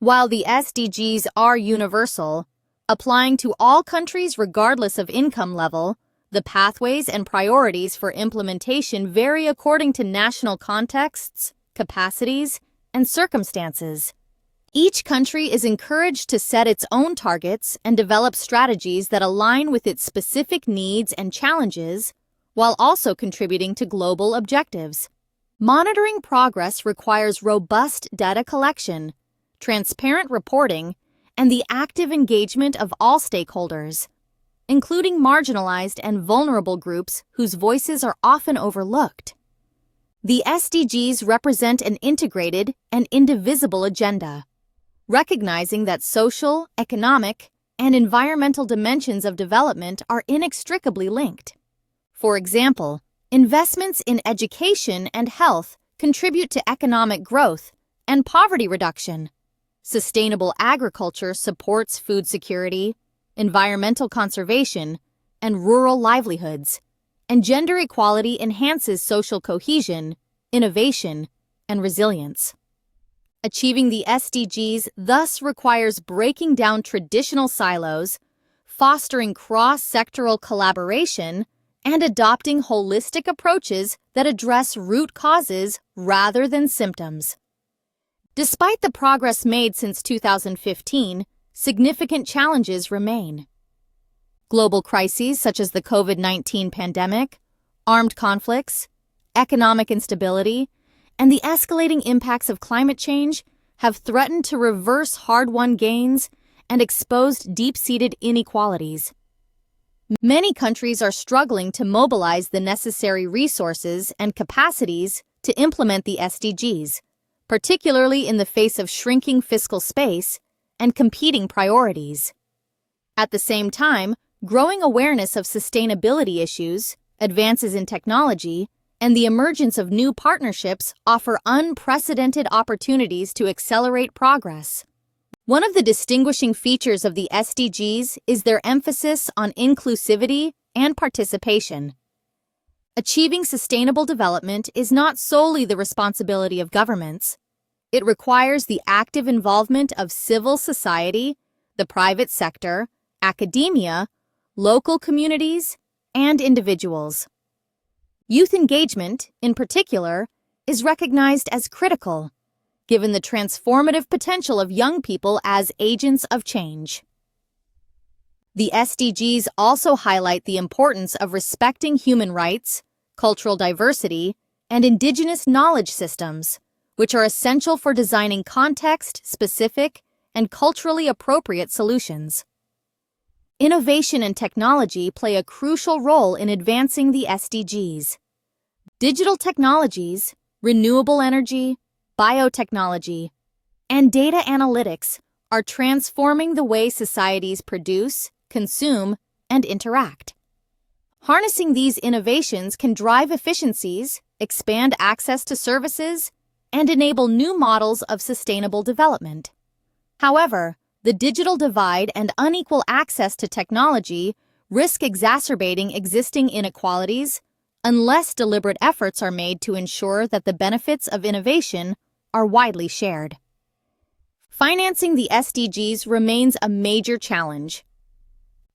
While the SDGs are universal, applying to all countries regardless of income level, the pathways and priorities for implementation vary according to national contexts, capacities, and circumstances. Each country is encouraged to set its own targets and develop strategies that align with its specific needs and challenges, while also contributing to global objectives. Monitoring progress requires robust data collection, transparent reporting, and the active engagement of all stakeholders, including marginalized and vulnerable groups whose voices are often overlooked. The SDGs represent an integrated and indivisible agenda, recognizing that social, economic, and environmental dimensions of development are inextricably linked. For example, investments in education and health contribute to economic growth and poverty reduction. Sustainable agriculture supports food security, environmental conservation, and rural livelihoods, and gender equality enhances social cohesion, innovation, and resilience. Achieving the SDGs thus requires breaking down traditional silos, fostering cross-sectoral collaboration, and adopting holistic approaches that address root causes rather than symptoms. Despite the progress made since 2015, significant challenges remain. Global crises such as the COVID-19 pandemic, armed conflicts, economic instability, and the escalating impacts of climate change have threatened to reverse hard-won gains and exposed deep-seated inequalities. Many countries are struggling to mobilize the necessary resources and capacities to implement the SDGs, particularly in the face of shrinking fiscal space and competing priorities. At the same time, growing awareness of sustainability issues, advances in technology, and the emergence of new partnerships offer unprecedented opportunities to accelerate progress. One of the distinguishing features of the SDGs is their emphasis on inclusivity and participation. Achieving sustainable development is not solely the responsibility of governments. It requires the active involvement of civil society, the private sector, academia, local communities, and individuals. Youth engagement, in particular, is recognized as critical, given the transformative potential of young people as agents of change. The SDGs also highlight the importance of respecting human rights, cultural diversity, and indigenous knowledge systems, which are essential for designing context-specific and culturally appropriate solutions. Innovation and technology play a crucial role in advancing the SDGs. Digital technologies, renewable energy, biotechnology, and data analytics are transforming the way societies produce, consume, and interact. Harnessing these innovations can drive efficiencies, expand access to services, and enable new models of sustainable development. However, the digital divide and unequal access to technology risk exacerbating existing inequalities unless deliberate efforts are made to ensure that the benefits of innovation are widely shared. Financing the SDGs remains a major challenge.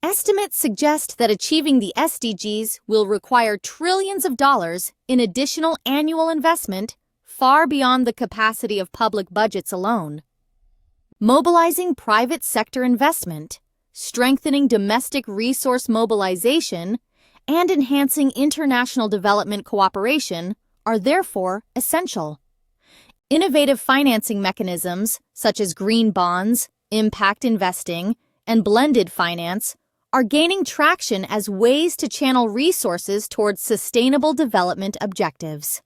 Estimates suggest that achieving the SDGs will require trillions of dollars in additional annual investment far beyond the capacity of public budgets alone. Mobilizing private sector investment, strengthening domestic resource mobilization, and enhancing international development cooperation are therefore essential. Innovative financing mechanisms such as green bonds, impact investing, and blended finance are gaining traction as ways to channel resources towards sustainable development objectives.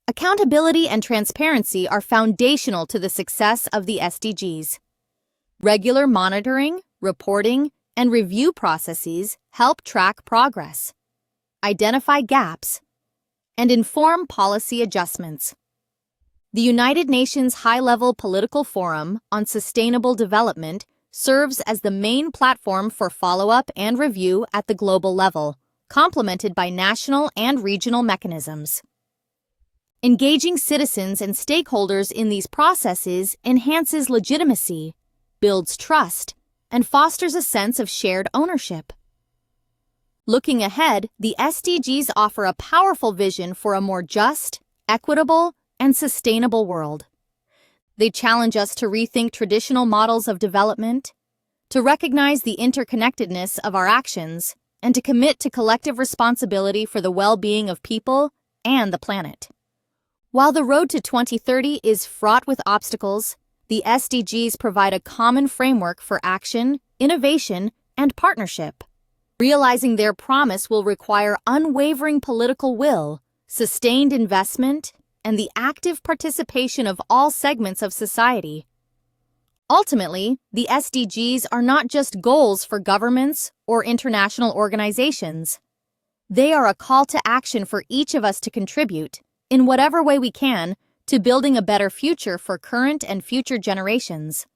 Accountability and transparency are foundational to the success of the SDGs. Regular monitoring, reporting, and review processes help track progress, identify gaps, and inform policy adjustments. The United Nations High-Level Political Forum on Sustainable Development serves as the main platform for follow-up and review at the global level, complemented by national and regional mechanisms. Engaging citizens and stakeholders in these processes enhances legitimacy, builds trust, and fosters a sense of shared ownership. Looking ahead, the SDGs offer a powerful vision for a more just, equitable, and sustainable world. They challenge us to rethink traditional models of development, to recognize the interconnectedness of our actions, and to commit to collective responsibility for the well-being of people and the planet. While the road to 2030 is fraught with obstacles, the SDGs provide a common framework for action, innovation, and partnership. Realizing their promise will require unwavering political will, sustained investment, and the active participation of all segments of society. Ultimately, the SDGs are not just goals for governments or international organizations. They are a call to action for each of us to contribute, in whatever way we can, to building a better future for current and future generations.